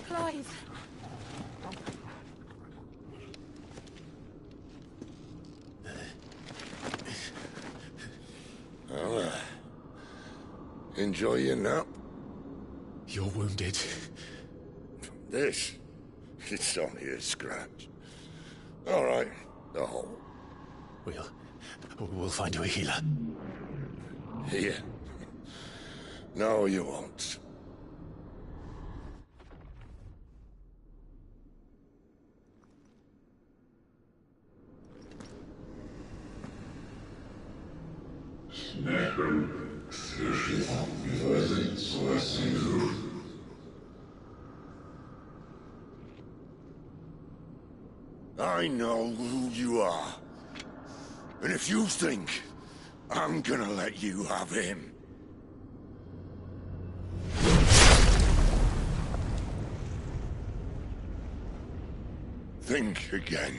Clive. Well, enjoy your nap. You're wounded. This? It's only a scratch. All right, the hole. We'll find you a healer. Here? No, you won't. I know who you are. And if you think I'm gonna let you have him... think again.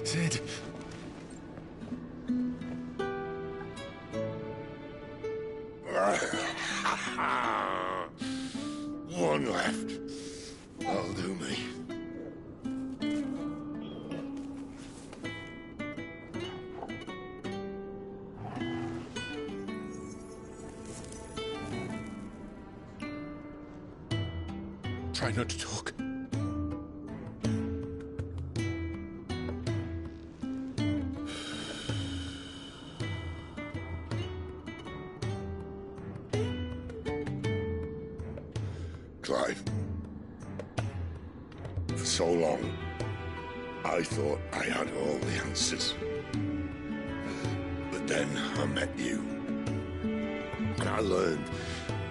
Sid. One left. That'll do me. Try not to talk. Clive. For so long, I thought I had all the answers. But then I met you. And I learned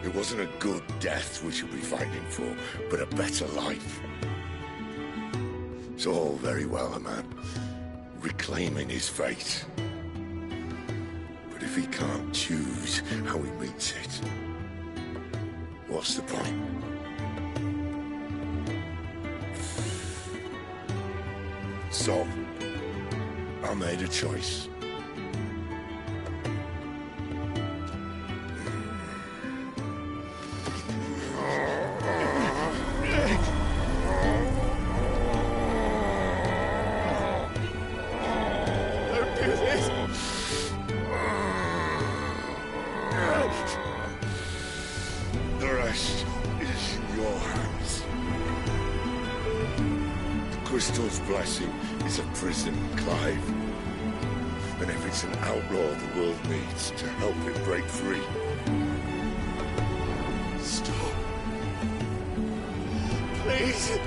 it wasn't a good death we should be fighting for, but a better life. It's all very well, a man reclaiming his fate. But if he can't choose how he meets it, what's the point? So, I made a choice. Don't do this! The rest is in your hands. The Crystal's blessing is a prison, Clive. And if it's an outlaw the world needs to help it break free... Stop. Please.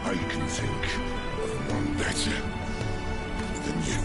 I can think of none better than you.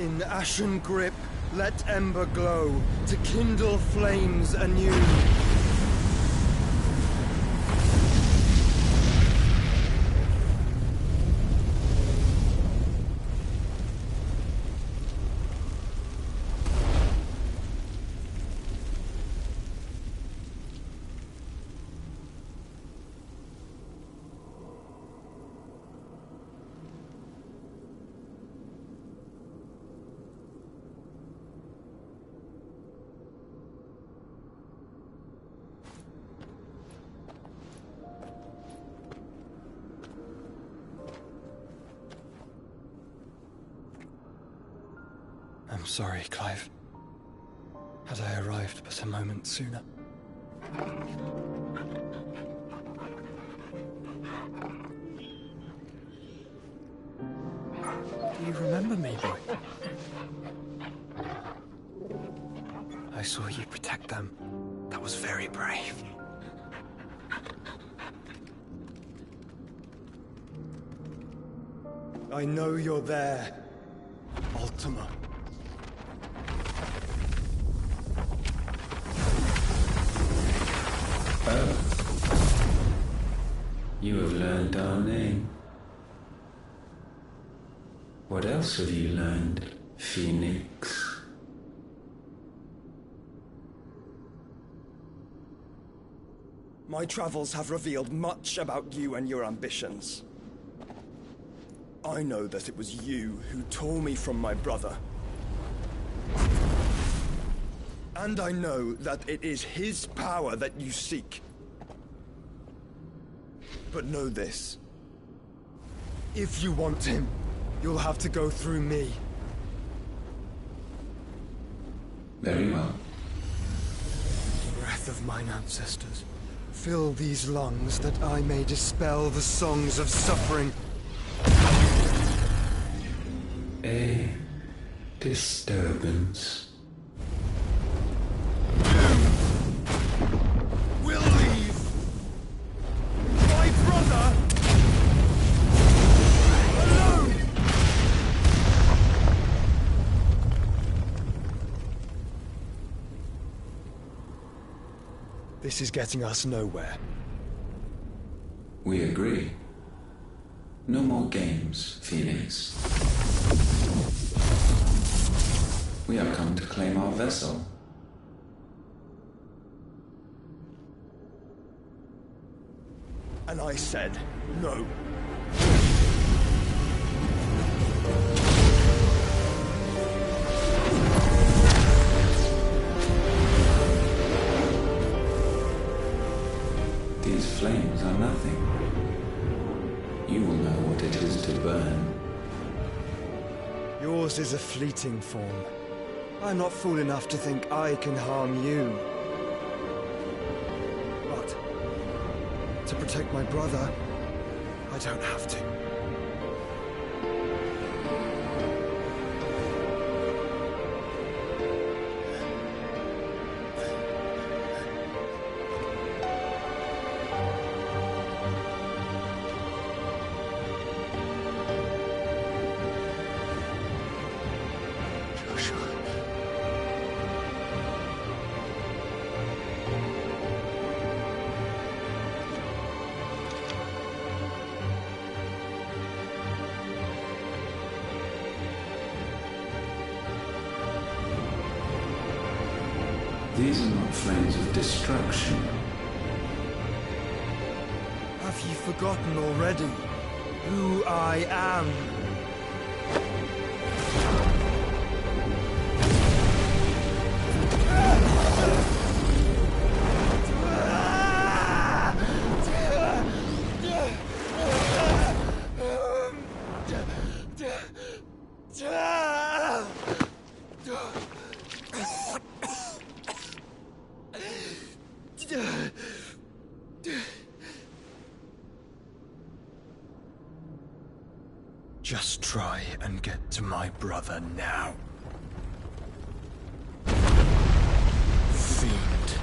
In ashen grip, let ember glow, to kindle flames anew. I'm sorry, Clive. Had I arrived but a moment sooner. Do you remember me, boy? I saw you protect them. That was very brave. I know you're there, Ultima. You have learned our name. What else have you learned, Phoenix? My travels have revealed much about you and your ambitions. I know that it was you who tore me from my brother. And I know that it is his power that you seek. But know this. If you want him, you'll have to go through me. Very well. Breath of mine ancestors, fill these lungs that I may dispel the songs of suffering. A disturbance. We'll leave. My brother alone. This is getting us nowhere. We agree. No more games, Phoenix. We have come to claim our vessel. And I said no. These flames are nothing. You will know what it is to burn. Yours is a fleeting form. I'm not fool enough to think I can harm you. But to protect my brother, I don't have to. These are not flames of destruction. Have you forgotten already who I am? Just try and get to my brother now. Fiend.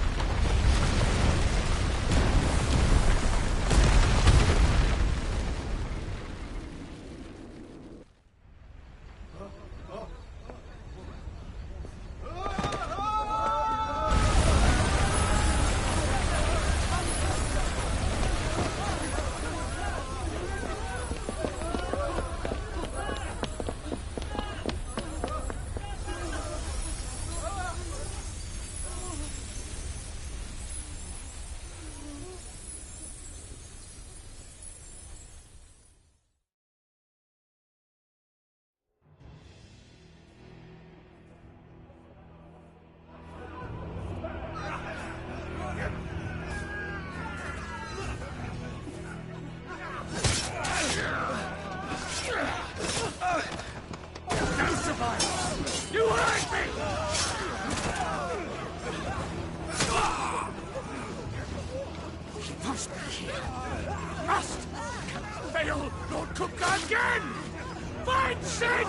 Must fail Lord Kupka again! Find Sid!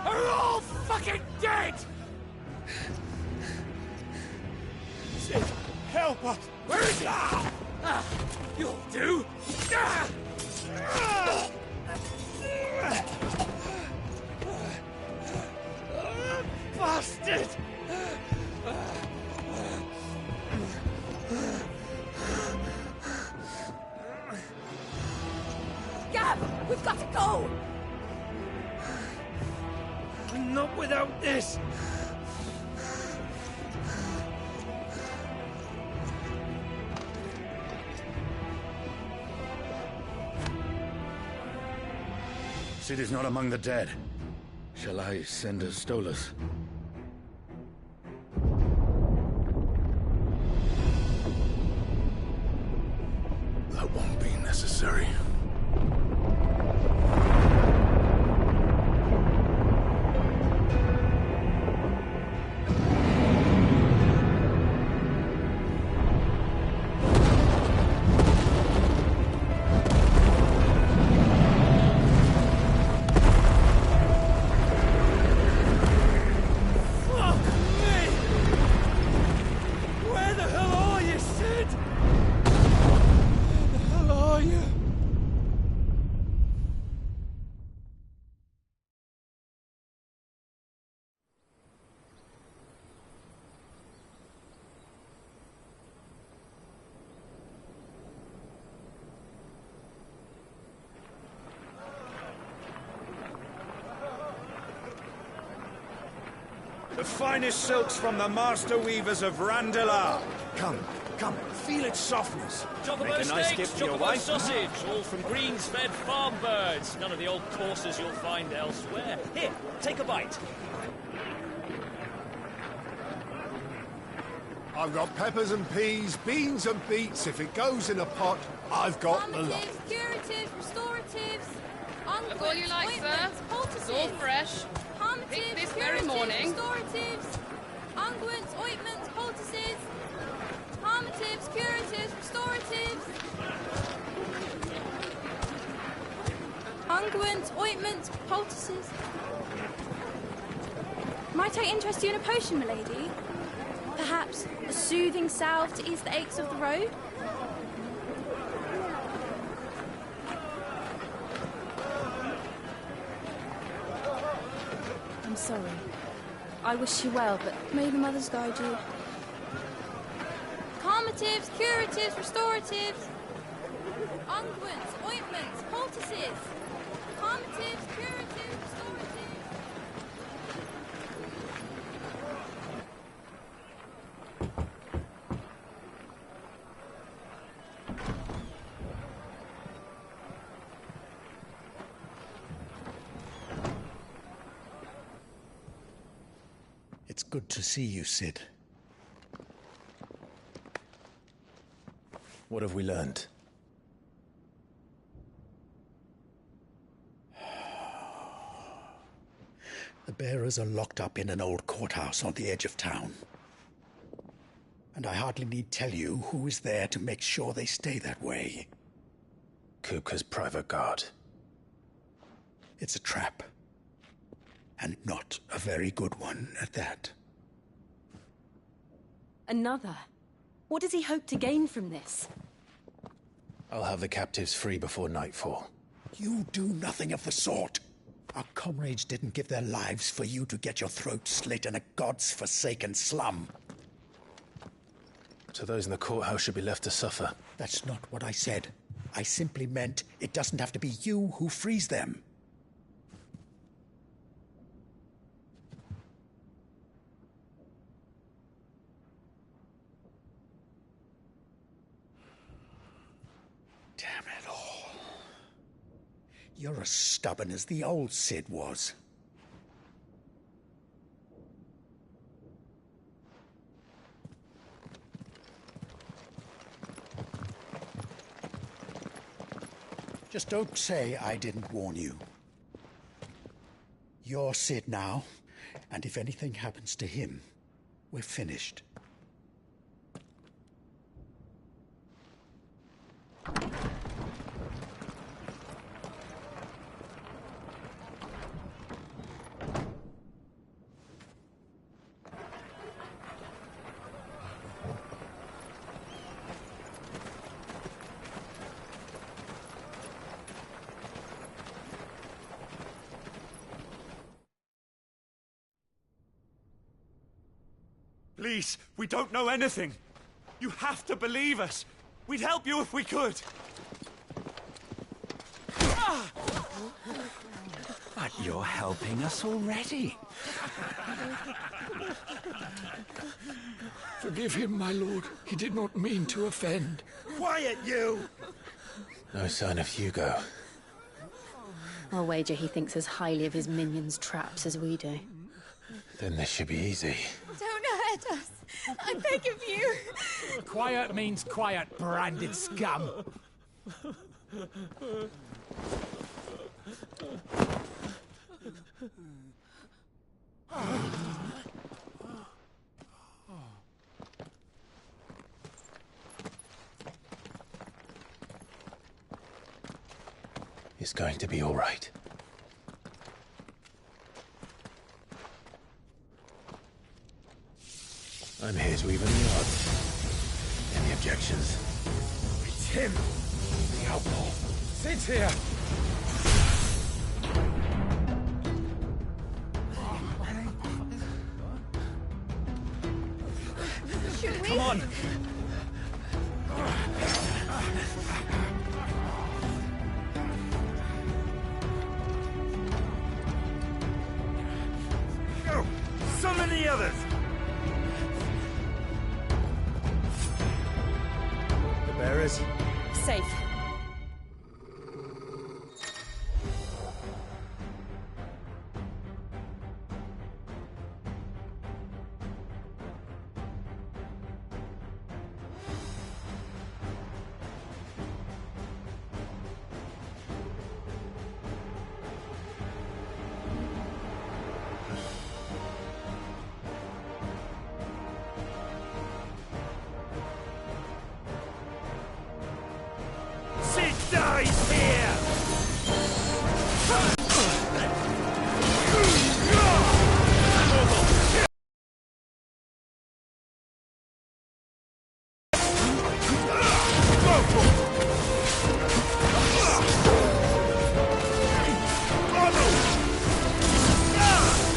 Are all fucking dead! Sid, help us! Where is he? You'll do! Bastard! Gab, we've got to go! Not without this! Sid is not among the dead. Shall I send a Stolas? That won't be necessary. The finest silks from the master weavers of Randalar. Come, feel its softness. Chocobo Make a nice steaks, gift for your chocobo wife. sausage, all from greens-fed farm birds. None of the old courses you'll find elsewhere. Here, take a bite. I've got peppers and peas, beans and beets. If it goes in a pot, I've got the lot. Calmatives, curatives, restoratives, Look all you like, sir. It's all fresh. Picked this very morning. Restoratives, unguents, ointments, poultices, calmatives, curatives, restoratives, unguents, ointments, poultices. Might I interest you in a potion, milady? Perhaps a soothing salve to ease the aches of the road? I'm sorry. I wish you well, but may the mothers guide you. Calmatives, curatives, restoratives, unguents, ointments, poultices. Calmatives, curatives, restoratives. It's good to see you, Sid. What have we learned? The bearers are locked up in an old courthouse on the edge of town. And I hardly need tell you who is there to make sure they stay that way. Kupka's private guard. It's a trap. And not a very good one at that. Another? What does he hope to gain from this? I'll have the captives free before nightfall. You do nothing of the sort. Our comrades didn't give their lives for you to get your throat slit in a god's forsaken slum. So those in the courthouse should be left to suffer. That's not what I said. I simply meant it doesn't have to be you who frees them. Damn it all. You're as stubborn as the old Sid was. Just don't say I didn't warn you. You're Sid now, and if anything happens to him, we're finished. Please, we don't know anything. You have to believe us. We'd help you if we could. But you're helping us already. Forgive him, my lord. He did not mean to offend. Quiet, you! No sign of Hugo. I'll wager he thinks as highly of his minions' traps as we do. Then this should be easy. Don't hurt us. I beg of you. Quiet means quiet, branded scum. It's going to be all right. I'm here to even the odds. Any objections? It's him, the outlaw. Sit here. Should we? Come on! Go! Summon the others! The bearers? Safe. Sid dies here!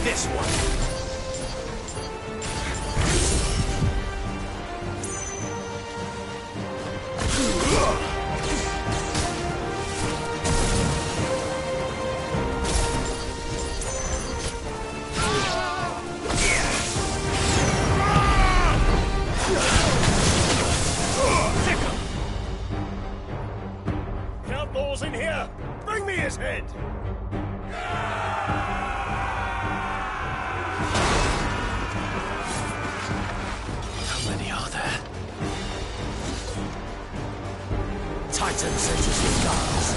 This one! Outlaws in here! Bring me his head! How many are there? Titan senses your guards.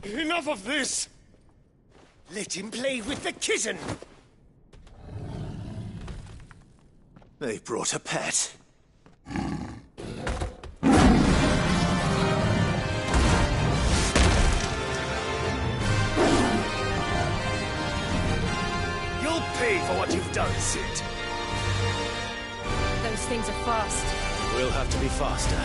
Enough of this! Let him play with the kitten! They brought a pet. You'll pay for what you've done, Sid. Those things are fast. We'll have to be faster.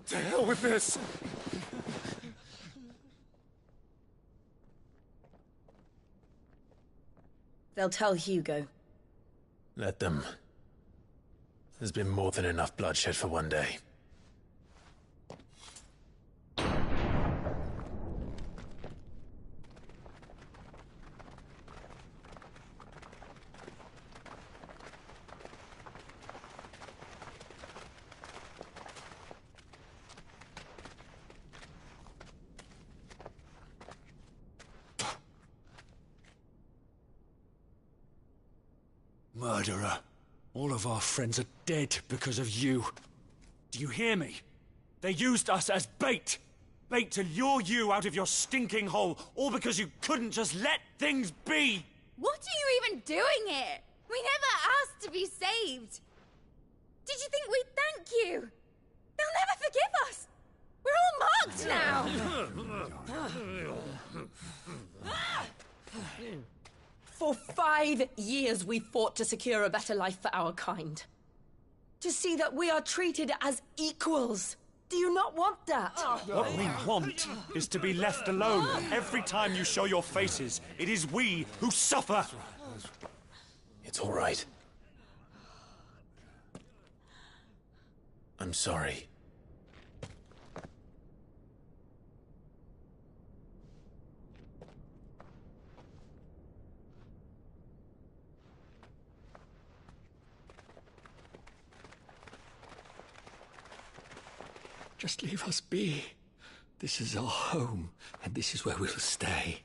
To hell with this! They'll tell Hugo. Let them. There's been more than enough bloodshed for one day. Murderer. All of our friends are dead because of you. Do you hear me? They used us as bait. Bait to lure you out of your stinking hole, all because you couldn't just let things be. What are you even doing here? We never asked to be saved. Did you think we'd thank you? They'll never forgive us. We're all marked now. For 5 years we fought to secure a better life for our kind. To see that we are treated as equals. Do you not want that? What we want is to be left alone. Every time you show your faces, it is we who suffer. It's all right. I'm sorry. Just leave us be. This is our home, and this is where we'll stay.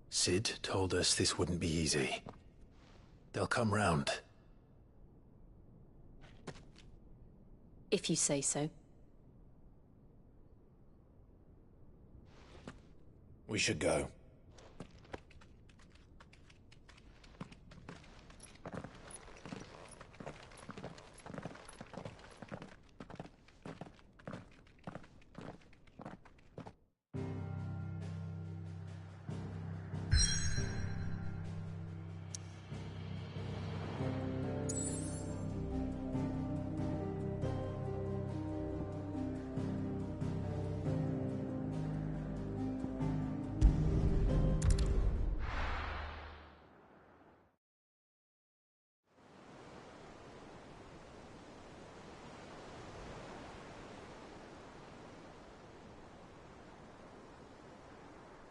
Sid told us this wouldn't be easy. They'll come round. If you say so. We should go.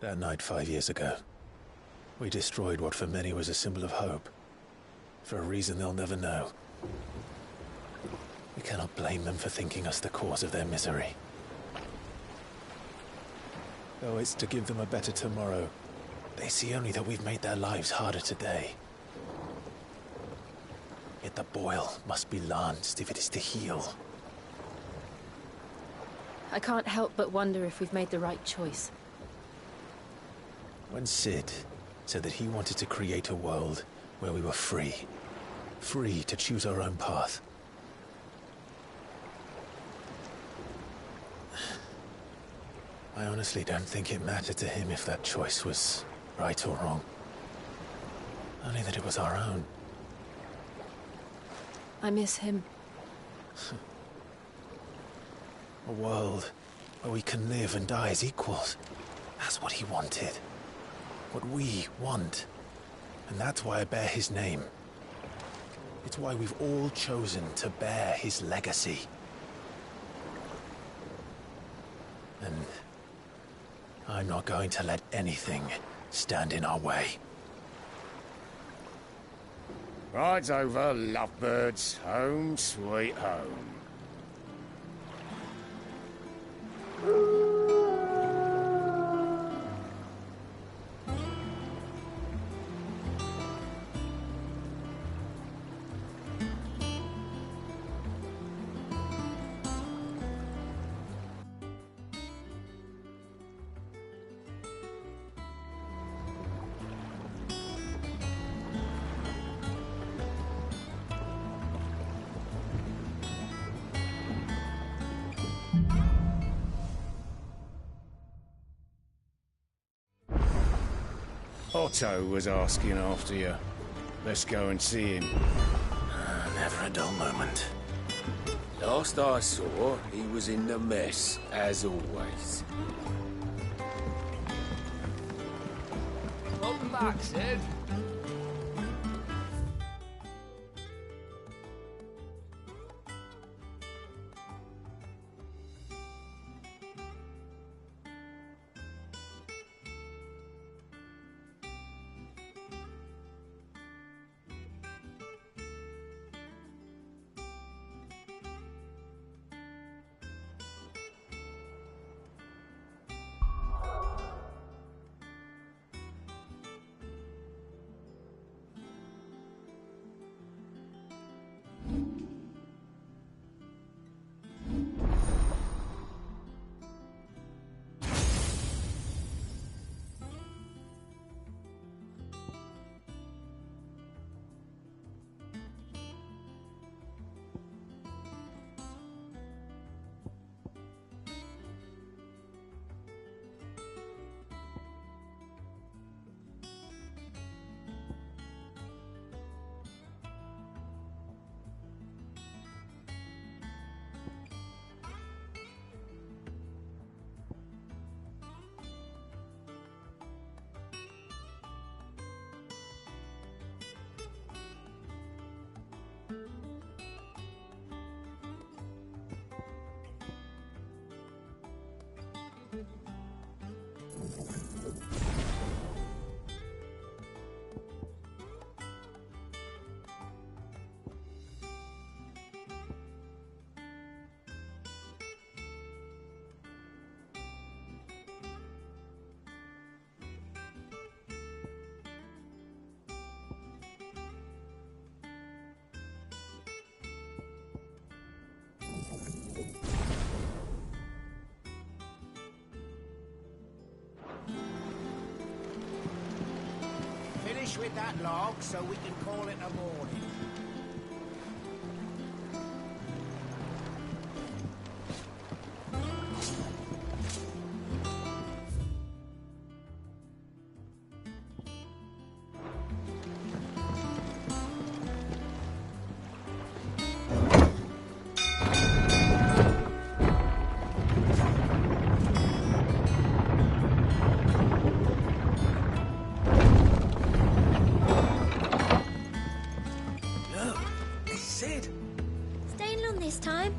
That night 5 years ago, we destroyed what for many was a symbol of hope. For a reason they'll never know. We cannot blame them for thinking us the cause of their misery. Though it's to give them a better tomorrow, they see only that we've made their lives harder today. Yet the boil must be lanced if it is to heal. I can't help but wonder if we've made the right choice. When Sid said that he wanted to create a world where we were free. Free to choose our own path. I honestly don't think it mattered to him if that choice was right or wrong. Only that it was our own. I miss him. A world where we can live and die as equals. That's what he wanted. What we want. And that's why I bear his name. It's why we've all chosen to bear his legacy. And I'm not going to let anything stand in our way. Rides over, lovebirds. Home, sweet home. Otto was asking after you. Let's go and see him. Never a dull moment. Last I saw, he was in the mess, as always. Welcome back, Sid. Finish with that log so we can call it a morning. Staying long this time?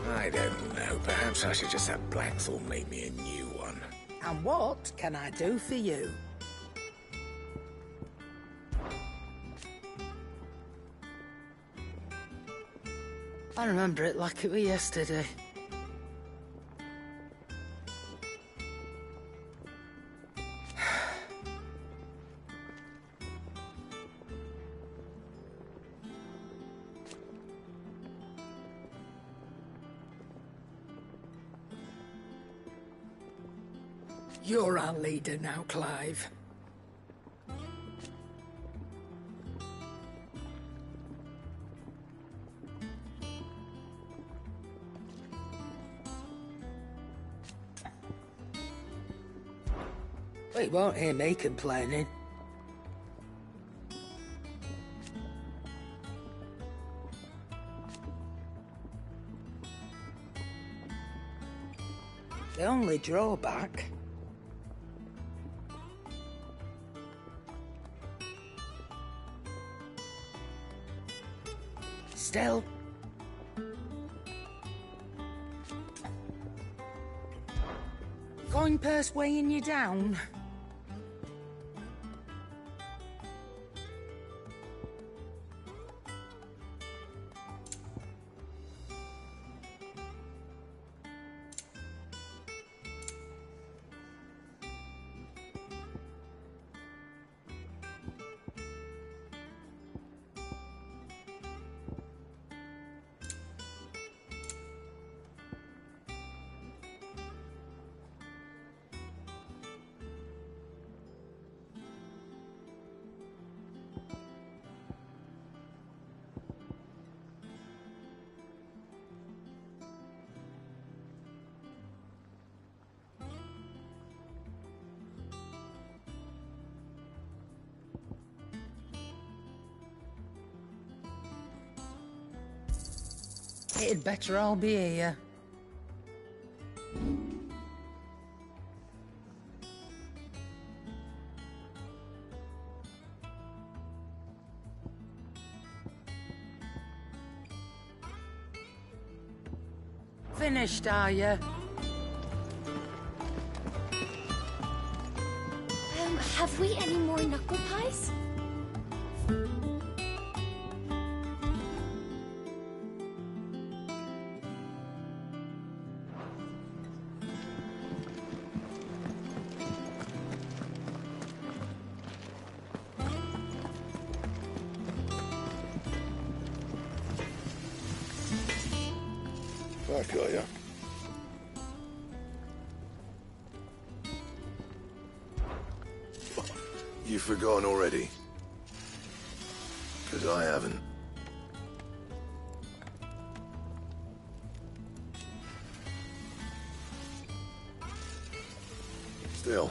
I don't know. Perhaps I should just have Blackthorn make me a new one. And what can I do for you? I remember it like it was yesterday. You're our leader now, Clive. Well, you won't hear me complaining. The only drawback... Still... Coin purse weighing you down? It'd better all be here. Finished, are you? Have we any more knuckle pies? Back, are ya? You've forgotten already? Because I haven't. Still.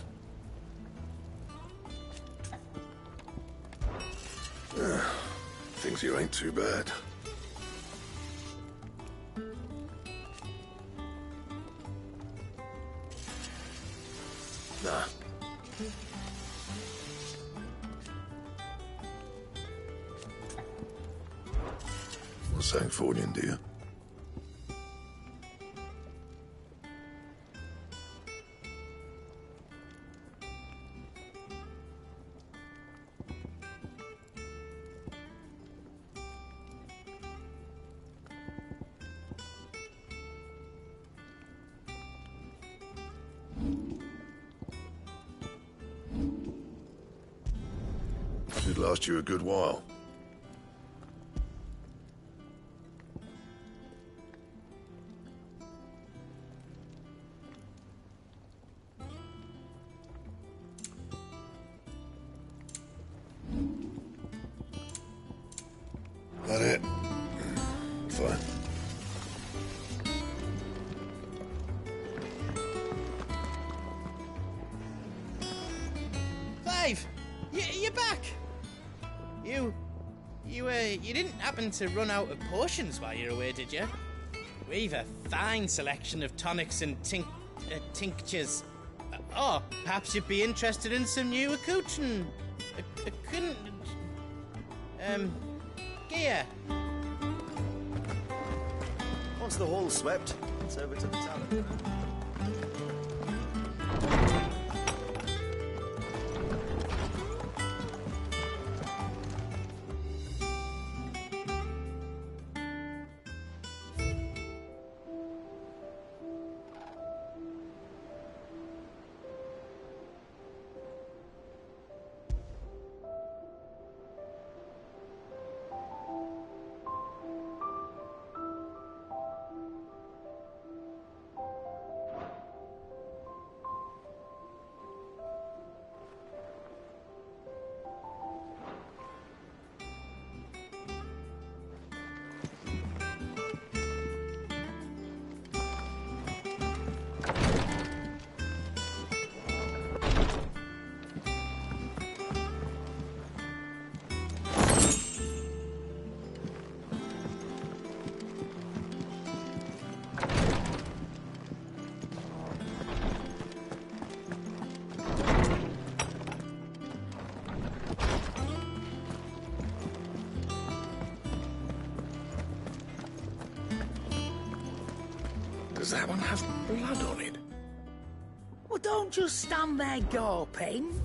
Things here ain't too bad. Nah. What's saying for you, dear? Should last you a good while. That it? Fine. Clive! You're back! You didn't happen to run out of potions while you're away, did you? We've a fine selection of tonics and tinctures. Oh, perhaps you'd be interested in some new accoutrement. Gear. Once the hall's swept, it's over to the tavern. Does that one have blood on it? Well, don't just stand there gawping.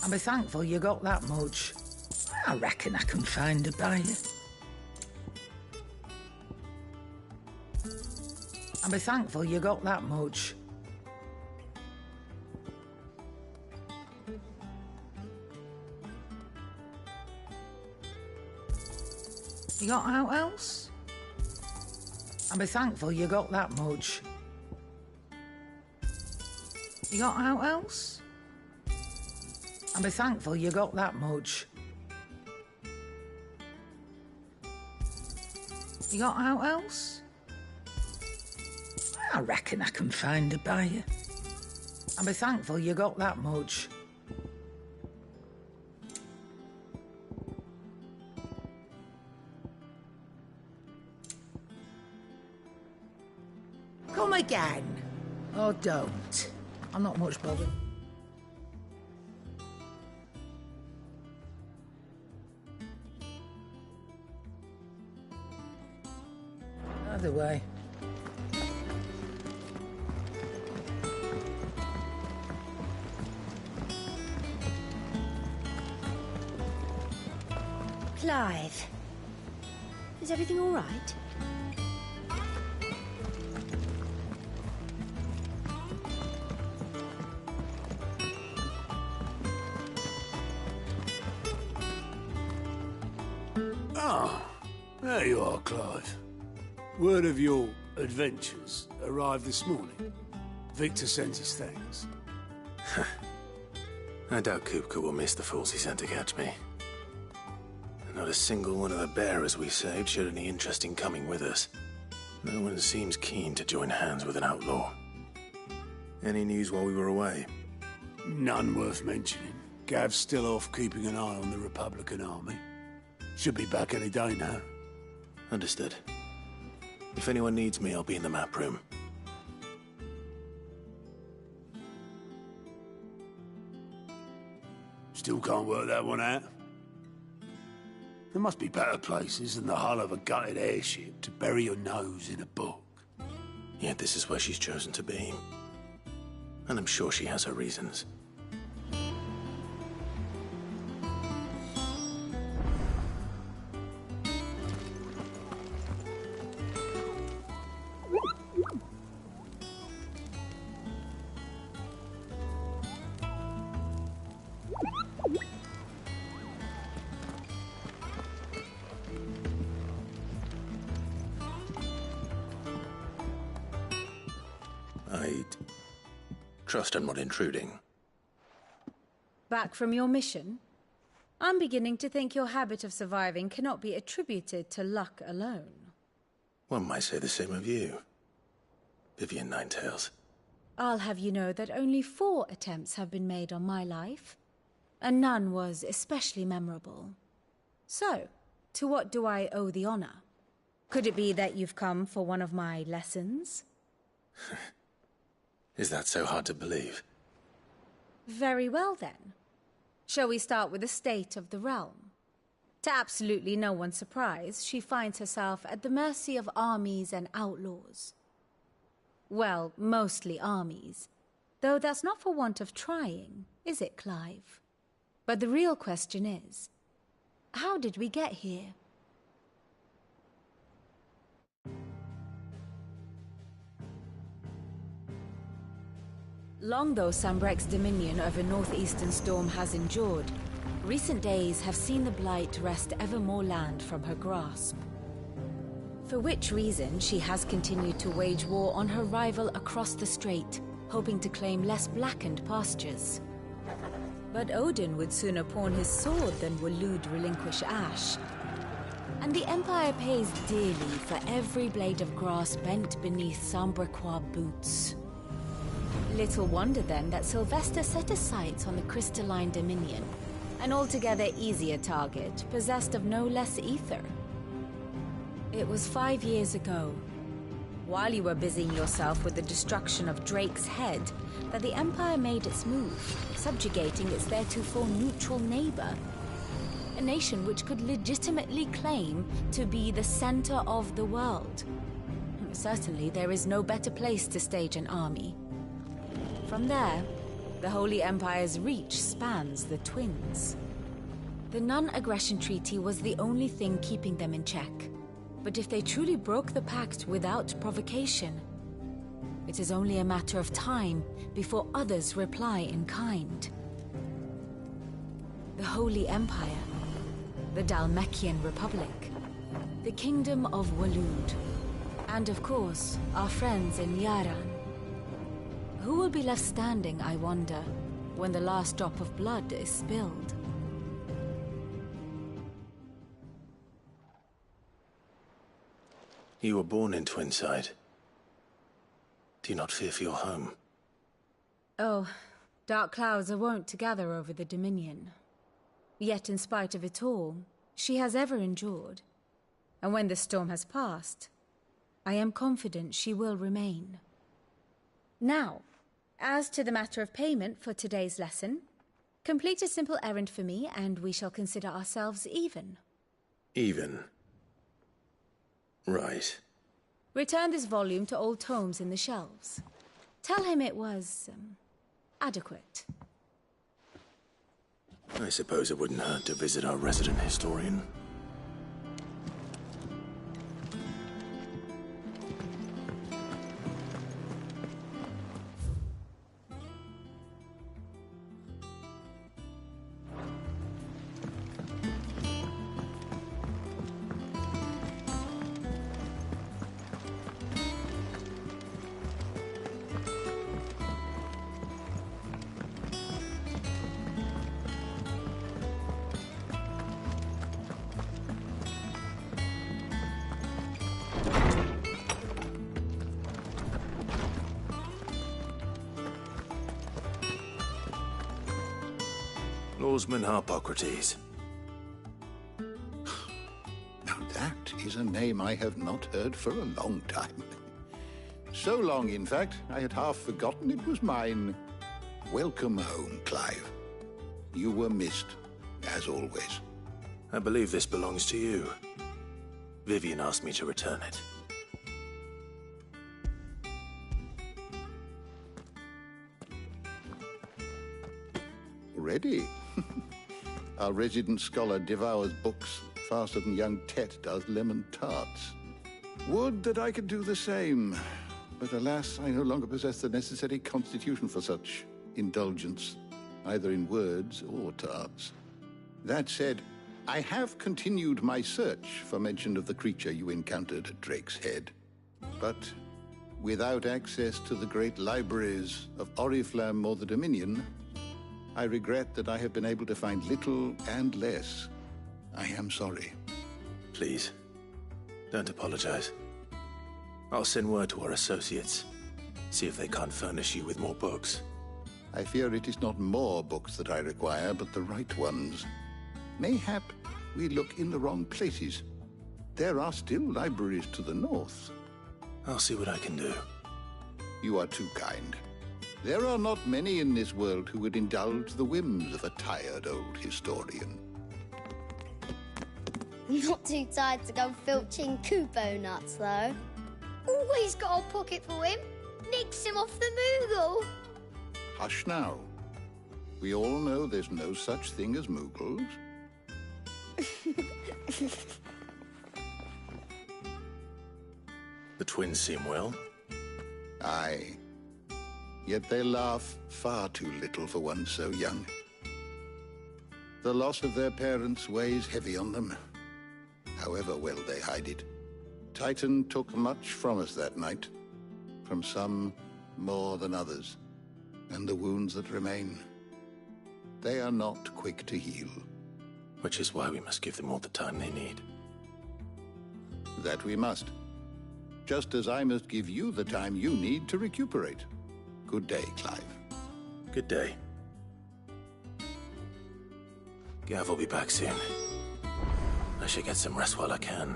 I'll be thankful you got that much. I reckon I can find a buyer. I'll be thankful you got that much. You got out else? I'll be thankful you got that much. You got out else? I'll be thankful you got that much. You got out else? I reckon I can find a buyer. I'll be thankful you got that much. Come again. Or don't. I'm not much bothered. Either way. Clive. Is everything all right? Ah, there you are, Clive. Word of your adventures arrived this morning. Victor sends his thanks. I doubt Kupka will miss the fools he sent to catch me. Not a single one of the bearers we saved showed any interest in coming with us. No one seems keen to join hands with an outlaw. Any news while we were away? None worth mentioning. Gav's still off keeping an eye on the Republican army. Should be back any day now. Understood. If anyone needs me, I'll be in the map room. Still can't work that one out. There must be better places than the hull of a gutted airship to bury your nose in a book. Yet this is where she's chosen to be. And I'm sure she has her reasons. I trust I'm not intruding. Back from your mission? I'm beginning to think your habit of surviving cannot be attributed to luck alone. One might say the same of you, Vivian Ninetails. I'll have you know that only 4 attempts have been made on my life, and none was especially memorable. So, to what do I owe the honor? Could it be that you've come for one of my lessons? Is that so hard to believe? Very well, then. Shall we start with the state of the realm? To absolutely no one's surprise, she finds herself at the mercy of armies and outlaws. Well, mostly armies. Though that's not for want of trying, is it, Clive? But the real question is, how did we get here? Long though Sambrek's dominion over northeastern Storm has endured, recent days have seen the Blight wrest ever more land from her grasp. For which reason she has continued to wage war on her rival across the strait, hoping to claim less blackened pastures. But Odin would sooner pawn his sword than Waloed relinquish Ash. And the Empire pays dearly for every blade of grass bent beneath Sambrequois boots. Little wonder then that Sylvester set his sights on the crystalline dominion, an altogether easier target, possessed of no less ether. It was 5 years ago, while you were busying yourself with the destruction of Drake's head, that the Empire made its move, subjugating its theretofore neutral neighbor. A nation which could legitimately claim to be the center of the world. Certainly there is no better place to stage an army. From there, the Holy Empire's reach spans the Twins. The non-aggression treaty was the only thing keeping them in check. But if they truly broke the pact without provocation, it is only a matter of time before others reply in kind. The Holy Empire, the Dhalmekian Republic, the Kingdom of Waloed, and of course, our friends in Yaran. Who will be left standing, I wonder, when the last drop of blood is spilled? You were born in Twinside. Do you not fear for your home? Oh, dark clouds are wont to gather over the Dominion. Yet in spite of it all, she has ever endured. And when the storm has passed, I am confident she will remain. Now, as to the matter of payment for today's lesson, complete a simple errand for me and we shall consider ourselves even. Even? Right. Return this volume to old tomes in the shelves. Tell him it was, adequate. I suppose it wouldn't hurt to visit our resident historian. Lawsman Harpocrates. Now that is a name I have not heard for a long time. So long, in fact, I had half forgotten it was mine. Welcome home, Clive. You were missed, as always. I believe this belongs to you. Vivian asked me to return it. Ready? Our resident scholar devours books faster than young Tet does lemon tarts. Would that I could do the same. But alas, I no longer possess the necessary constitution for such indulgence, either in words or tarts. That said, I have continued my search for mention of the creature you encountered at Drake's Head. But without access to the great libraries of Oriflamme or the Dominion, I regret that I have been able to find little and less. I am sorry. Please, don't apologize. I'll send word to our associates. See if they can't furnish you with more books. I fear it is not more books that I require, but the right ones. Mayhap we look in the wrong places. There are still libraries to the north. I'll see what I can do. You are too kind. There are not many in this world who would indulge the whims of a tired old historian. Not too tired to go filching Kupo nuts, though. Always got a pocket for him. Nicks him off the Moogle. Hush now. We all know there's no such thing as Moogles. The twins seem well. Aye. Yet they laugh far too little for one so young. The loss of their parents weighs heavy on them, however well they hide it. Titan took much from us that night, from some more than others, and the wounds that remain, they are not quick to heal. Which is why we must give them all the time they need. That we must. Just as I must give you the time you need to recuperate. Good day, Clive. Good day. Gav will be back soon. I should get some rest while I can.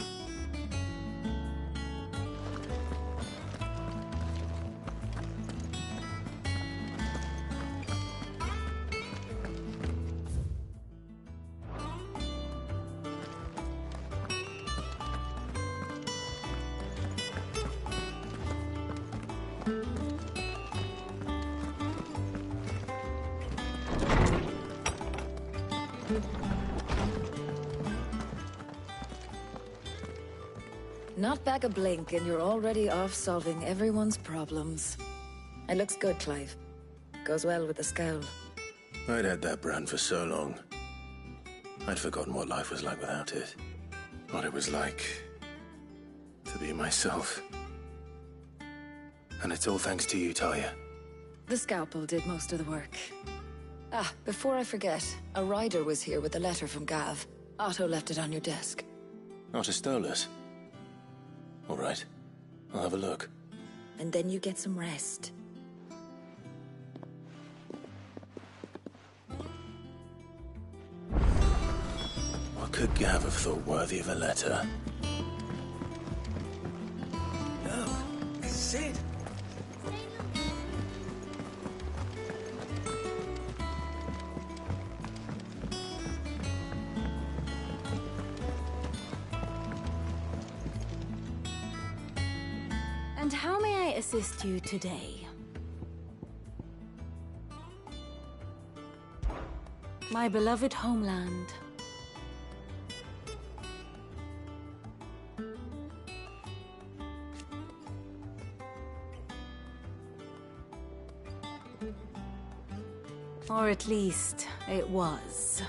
Not back a blink and you're already off solving everyone's problems. It looks good, Clive. Goes well with the scowl. I'd had that brand for so long. I'd forgotten what life was like without it. What it was like to be myself. And it's all thanks to you, Talia. The scalpel did most of the work. Ah, before I forget, a rider was here with a letter from Gav. Otto left it on your desk. Otto stole it. All right. I'll have a look. and then you get some rest. What could Gav have thought worthy of a letter? No, Sid. And how may I assist you today? My beloved homeland. Or at least, it was.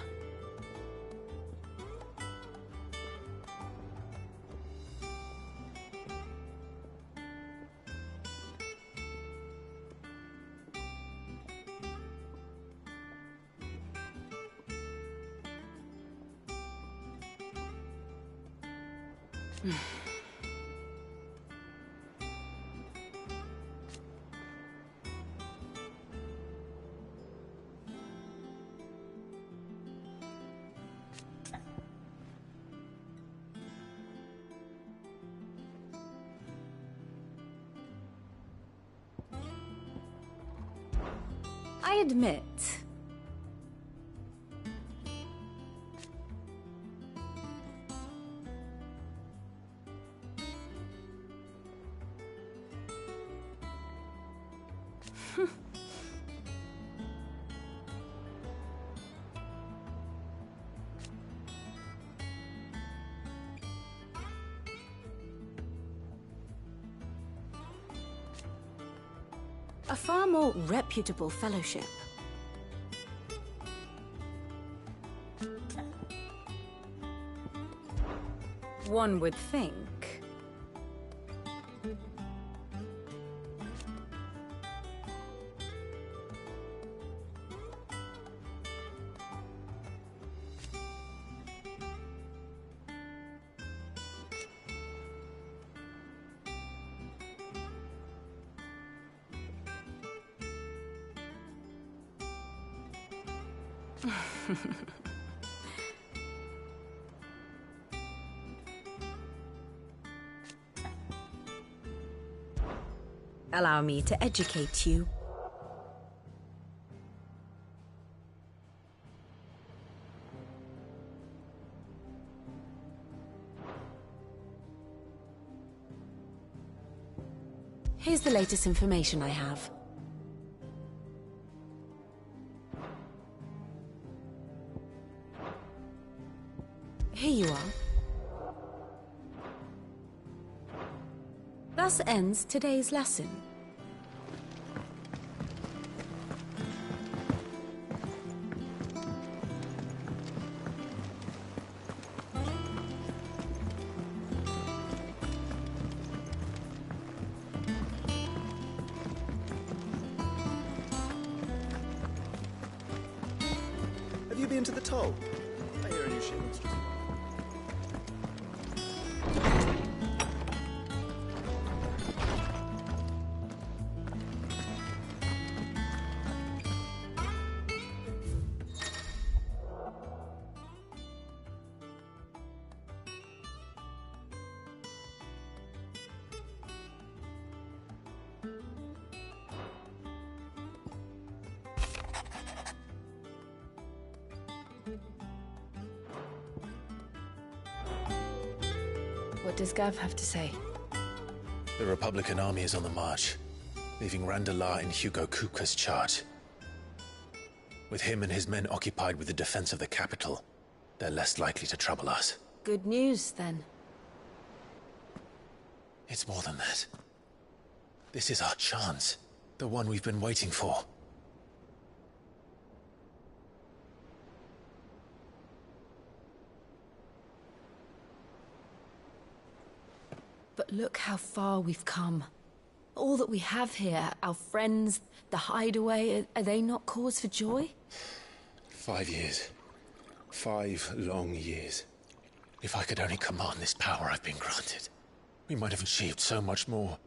I admit, a far more reputable fellowship. One would think. Allow me to educate you. Here's the latest information I have. Here you are. Thus ends today's lesson. Have you been to the toll? I hear a new shipment's just... What does Gav have to say? The Republican army is on the march, leaving Randalar in Hugo Kupka's charge. With him and his men occupied with the defense of the capital, they're less likely to trouble us. Good news, then. It's more than that. This is our chance. The one we've been waiting for. But look how far we've come. All that we have here, our friends, the hideaway, are they not cause for joy? 5 years. 5 long years. If I could only command this power I've been granted, we might have achieved so much more.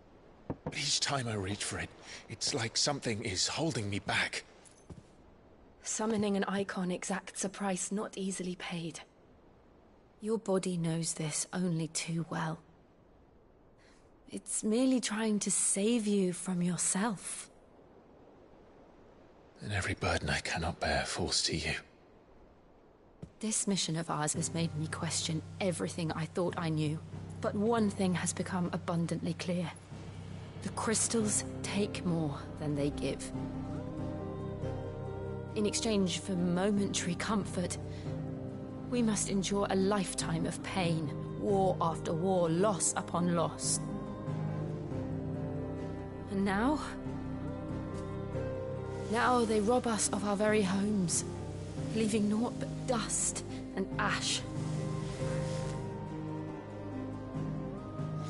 But each time I reach for it, it's like something is holding me back. Summoning an icon exacts a price not easily paid. Your body knows this only too well. It's merely trying to save you from yourself. And every burden I cannot bear falls to you. This mission of ours has made me question everything I thought I knew. But one thing has become abundantly clear. The crystals take more than they give. In exchange for momentary comfort, we must endure a lifetime of pain, war after war, loss upon loss. And now they rob us of our very homes, leaving naught but dust and ash.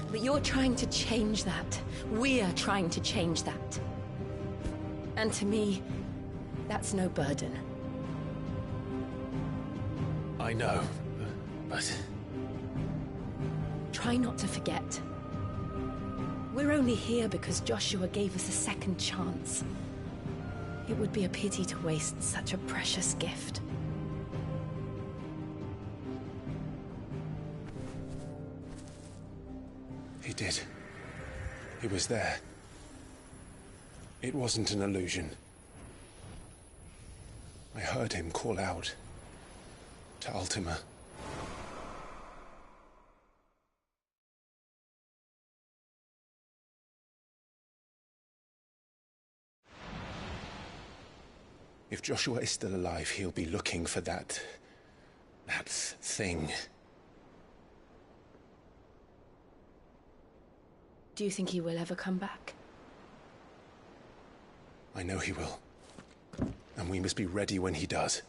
But you're trying to change that. We're trying to change that. And to me, that's no burden. I know, but... Try not to forget. We're only here because Joshua gave us a second chance. It would be a pity to waste such a precious gift. He did. He was there. It wasn't an illusion. I heard him call out to Ultima. If Joshua is still alive, he'll be looking for that thing. Do you think he will ever come back? I know he will. And we must be ready when he does.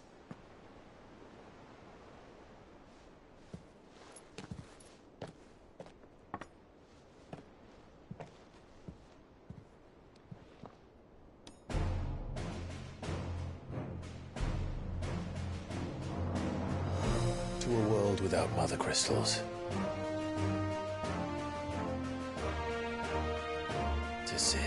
To a world without mother crystals. To Sid.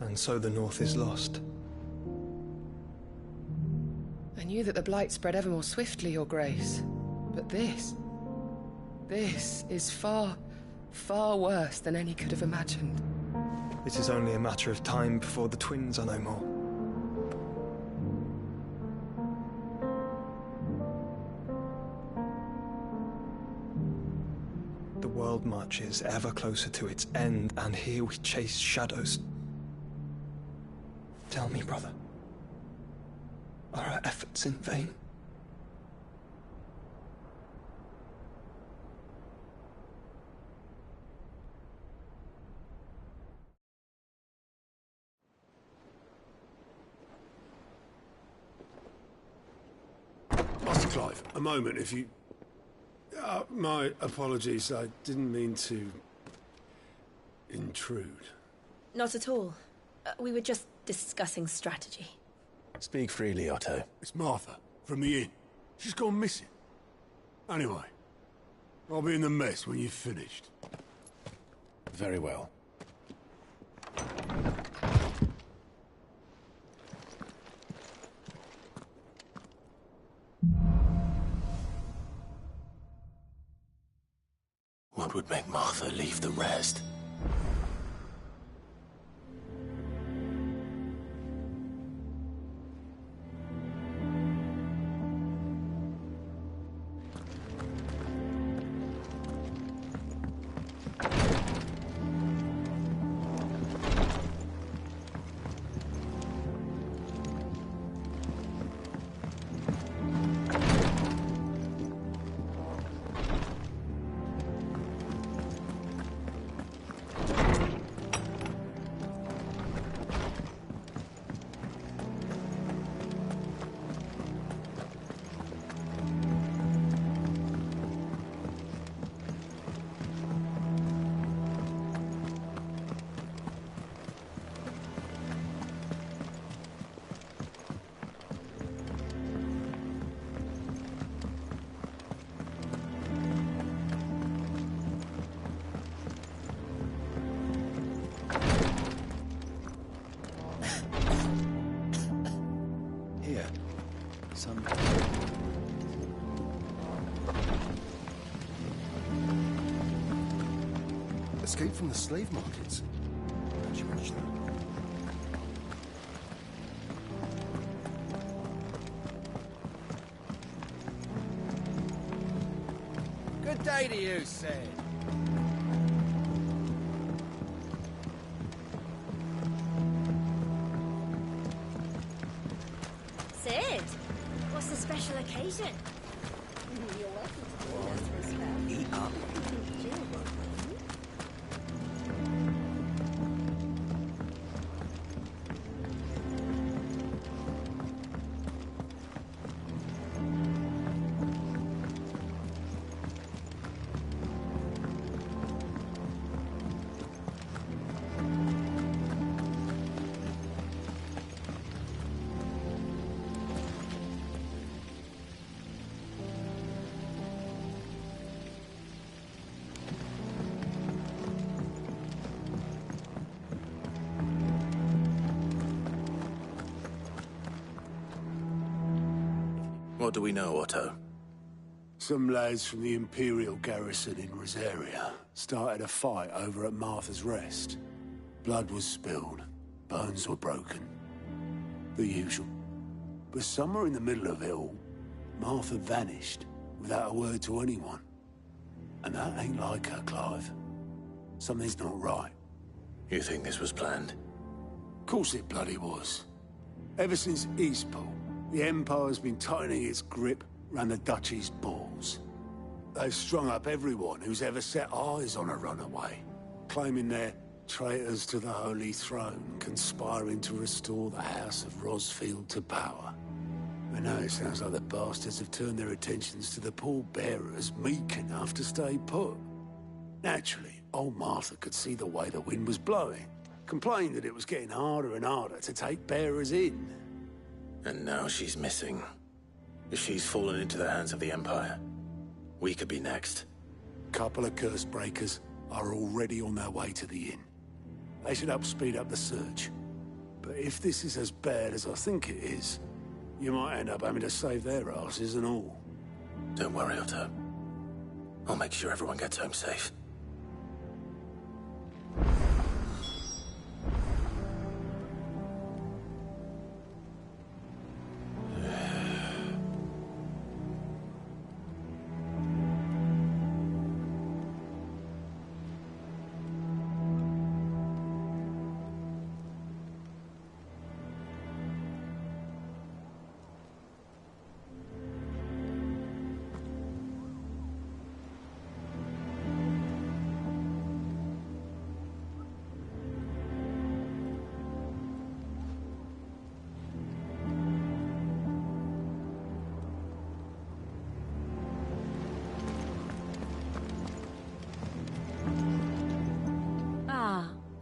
And so the North is lost. I knew that the Blight spread ever more swiftly, Your Grace. But this is far, far worse than any could have imagined. It is only a matter of time before the twins are no more. The world marches ever closer to its end, and here we chase shadows. Tell me, brother, are our efforts in vain? Master Clive, a moment, if you... my apologies, I didn't mean to... intrude. Not at all. We were just discussing strategy. Speak freely, Otto. It's Martha, from the inn. She's gone missing. Anyway, I'll be in the mess when you've finished. Very well. What would make Martha leave the rest? Some... Escape from the slave markets. How'd you manage that? Good day to you, Sid. Sid, what's the special occasion? You're welcome to join us for a spell. Eat up. What do we know, Otto? Some lads from the Imperial garrison in Rosaria started a fight over at Martha's Rest. Blood was spilled, bones were broken. The usual. But somewhere in the middle of it all, Martha vanished without a word to anyone. And that ain't like her, Clive. Something's not right. You think this was planned? Of course it bloody was. Ever since Eastport, the Empire's been tightening its grip round the Duchy's balls. They've strung up everyone who's ever set eyes on a runaway, claiming they're traitors to the Holy Throne, conspiring to restore the House of Rosfield to power. And now it sounds like the bastards have turned their attentions to the pallbearers meek enough to stay put. Naturally, old Martha could see the way the wind was blowing, complained that it was getting harder and harder to take bearers in. And now she's missing. If she's fallen into the hands of the Empire, we could be next. Couple of curse breakers are already on their way to the inn. They should help speed up the search. But if this is as bad as I think it is, you might end up having to save their asses and all. Don't worry, Otto. I'll make sure everyone gets home safe.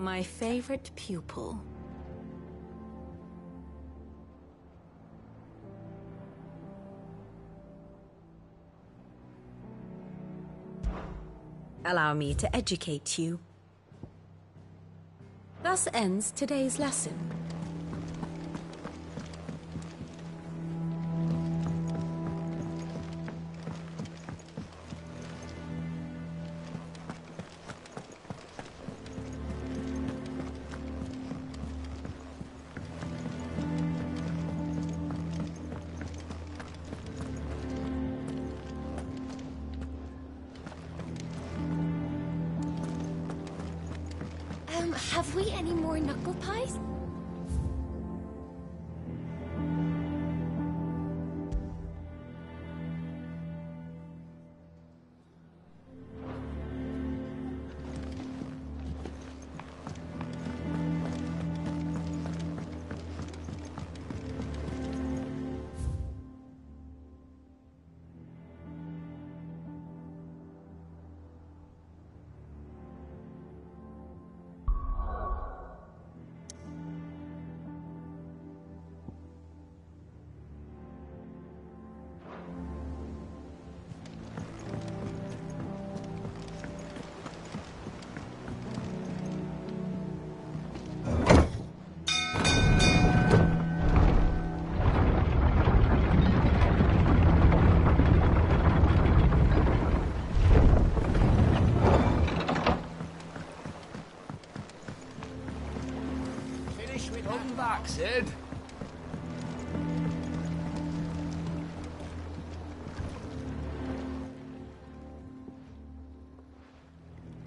My favorite pupil. Allow me to educate you. Thus ends today's lesson. Have we any more knuckle pies?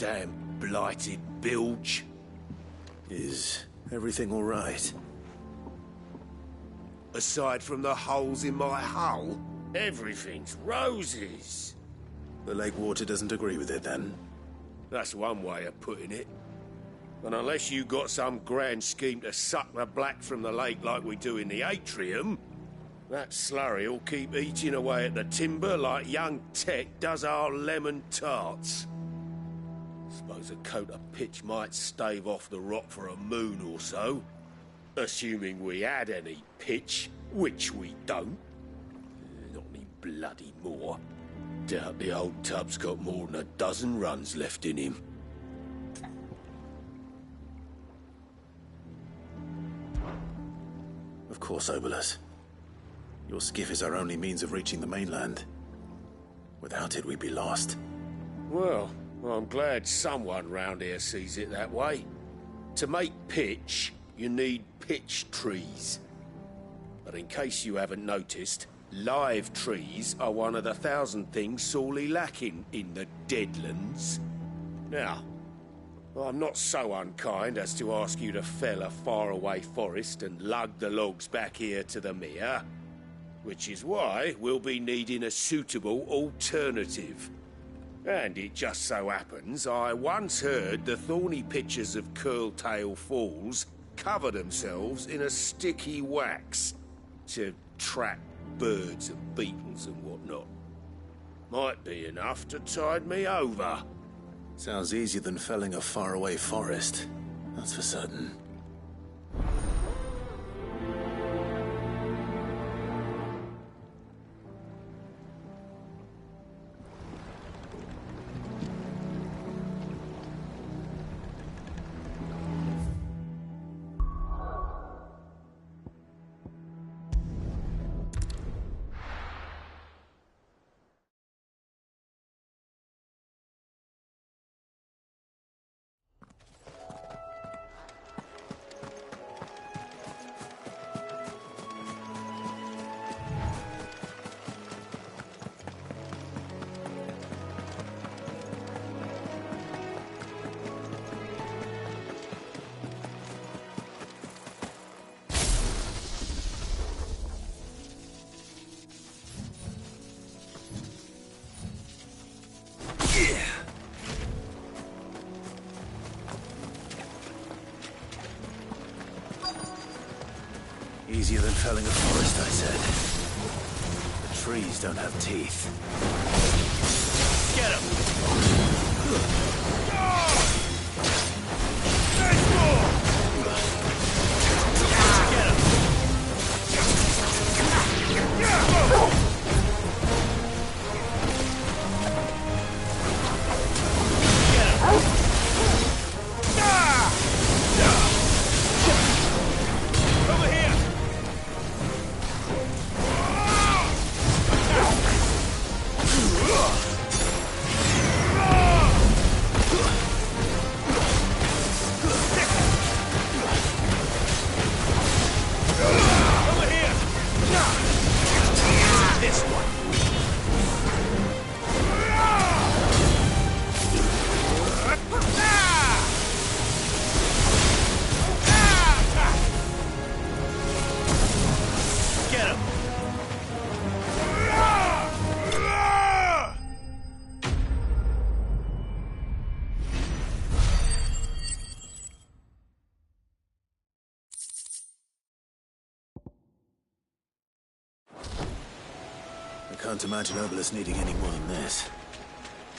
Damn blighted bilge. Is everything all right? Aside from the holes in my hull, everything's roses. The lake water doesn't agree with it, then? That's one way of putting it. And unless you got some grand scheme to suck the black from the lake like we do in the atrium, that slurry will keep eating away at the timber like young Tech does our lemon tarts. Suppose a coat of pitch might stave off the rot for a moon or so. Assuming we had any pitch, which we don't. Not any bloody more. Doubt the old tub's got more than a dozen runs left in him. Of course, Obolus. Your skiff is our only means of reaching the mainland. Without it, we'd be lost. Well, I'm glad someone round here sees it that way. To make pitch, you need pitch trees. But in case you haven't noticed, live trees are one of the 1,000 things sorely lacking in the Deadlands. Now, I'm not so unkind as to ask you to fell a faraway forest and lug the logs back here to the mere, which is why we'll be needing a suitable alternative. And it just so happens I once heard the thorny pitchers of Curltail Falls cover themselves in a sticky wax to trap birds and beetles and whatnot. Might be enough to tide me over. Sounds easier than felling a faraway forest, that's for certain. Easier than felling a forest, I said. The trees don't have teeth. Get him! I can't imagine Obolus needing any more than this.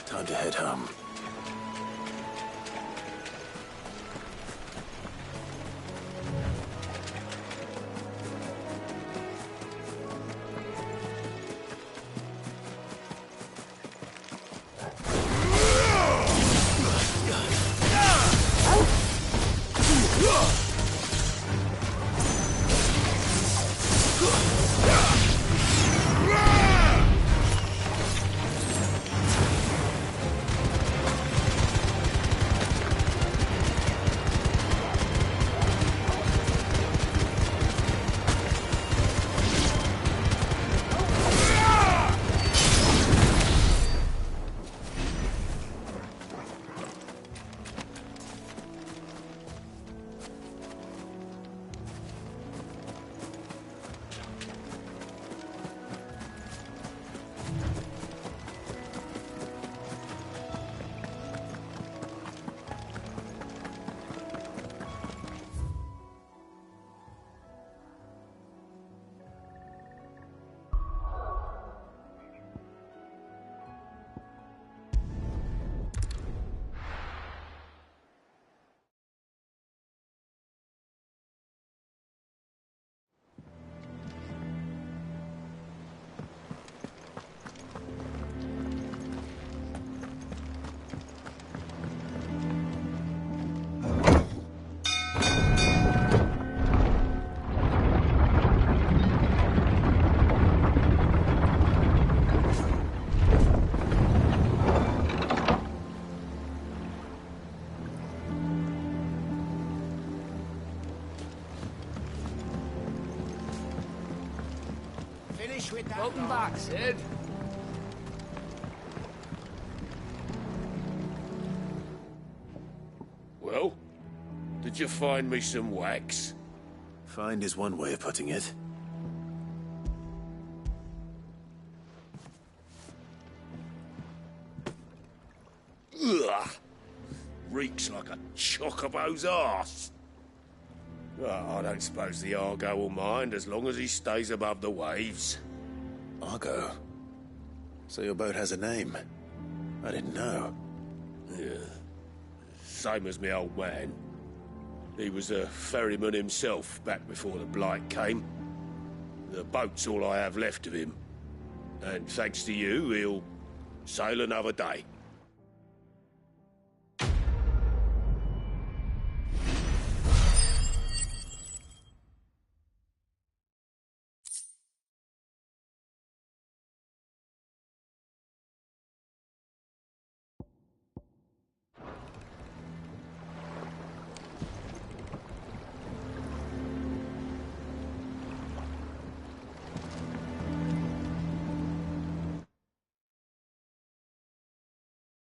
Time to head home. finish with that. Welcome back, Sid. Well, did you find me some wax? Find is one way of putting it. Ugh! Reeks like a chocobo's arse. Well, I don't suppose the Argo will mind as long as he stays above the waves. Argo? So your boat has a name? I didn't know. Yeah. Same as me old man. He was a ferryman himself back before the Blight came. The boat's all I have left of him. And thanks to you, he'll sail another day.